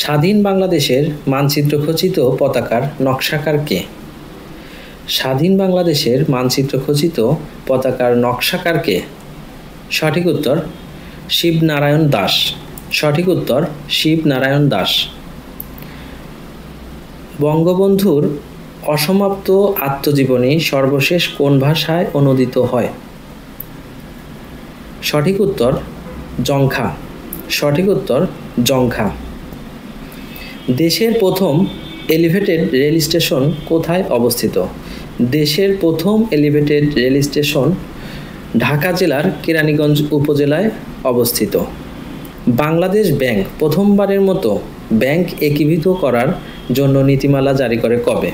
স্বাধীন বাংলাদেশের মানচিত্র খচিত পতাকার নকশাকার কে? স্বাধীন বাংলাদেশের মানচিত্র খচিত পতাকার নকশাকার কে? সঠিক উত্তর শিবনারায়ণ দাস। সঠিক উত্তর শিবনারায়ণ দাস। বঙ্গবন্ধুর অসমাপ্ত আত্মজীবনী সর্বশেষ কোন ভাষায় অনূদিত হয়? সঠিক উত্তর জংখা। সঠিক উত্তর জংখা। দেশের প্রথম এলিভেটেড রেল স্টেশন কোথায় অবস্থিত? দেশের প্রথম এলিভেটেড রেল স্টেশন ঢাকা জেলার কেরানীগঞ্জ উপজেলায় অবস্থিত। বাংলাদেশ ব্যাংক প্রথমবারের মতো ব্যাংক একীভূত করার জন্য নীতিমালা জারি করে কবে?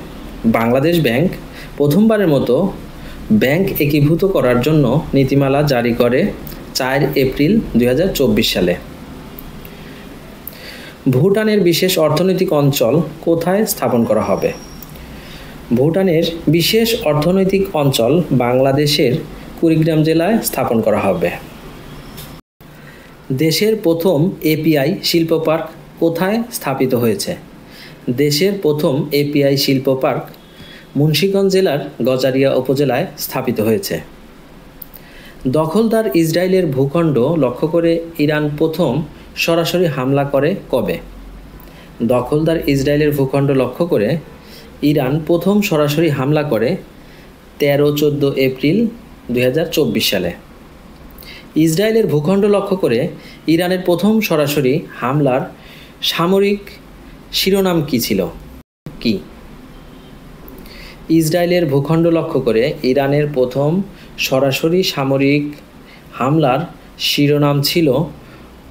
বাংলাদেশ ব্যাংক প্রথমবারের মতো ব্যাংক একীভূত করার জন্য নীতিমালা জারি করে 4 এপ্রিল 2024 সালে। ভুটানের বিশেষ অর্থনৈতিক অঞ্চল কোথায় স্থাপন করা হবে? ভুটানের বিশেষ অর্থনৈতিক অঞ্চল বাংলাদেশের কুড়িগ্রাম জেলায় স্থাপন করা হবে। দেশের প্রথম এপিআই শিল্প পার্ক কোথায় স্থাপিত হয়েছে? দেশের প্রথম এপিআই শিল্প পার্ক মুন্সিগঞ্জ জেলার গজারিয়া উপজেলায় স্থাপিত হয়েছে। দখলদার ইসরায়েলের ভূখণ্ড লক্ষ্য করে ইরান প্রথম সরাসরি হামলা করে কবে? দখলদার ইসরায়েলের ভূখণ্ড লক্ষ্য করে ইরান প্রথম সরাসরি হামলা করে 13-14 এপ্রিল 2024 সালে। ইসরায়েলের ভূখণ্ড লক্ষ্য করে ইরানের প্রথম সরাসরি হামলার সামরিক শিরোনাম কী ছিল? কি? ইসরায়েলের ভূখণ্ড লক্ষ্য করে ইরানের প্রথম সরাসরি সামরিক হামলার শিরোনাম ছিল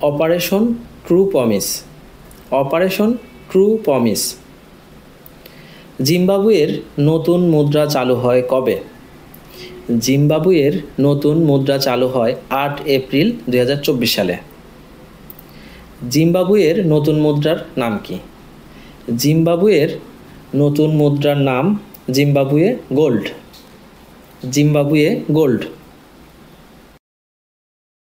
operation true promise. Operation true promise. জিম্বাবুয়ের নতুন মুদ্রা চালু হয় কবে? জিম্বাবুয়ের নতুন মুদ্রা চালু হয় 8 এপ্রিল 2024 সালে। জিম্বাবুয়ের নতুন মুদ্রার নাম কি? জিম্বাবুয়ের নতুন মুদ্রার নাম জিম্বাবুয়ে গোল্ড। Zimbabwe gold.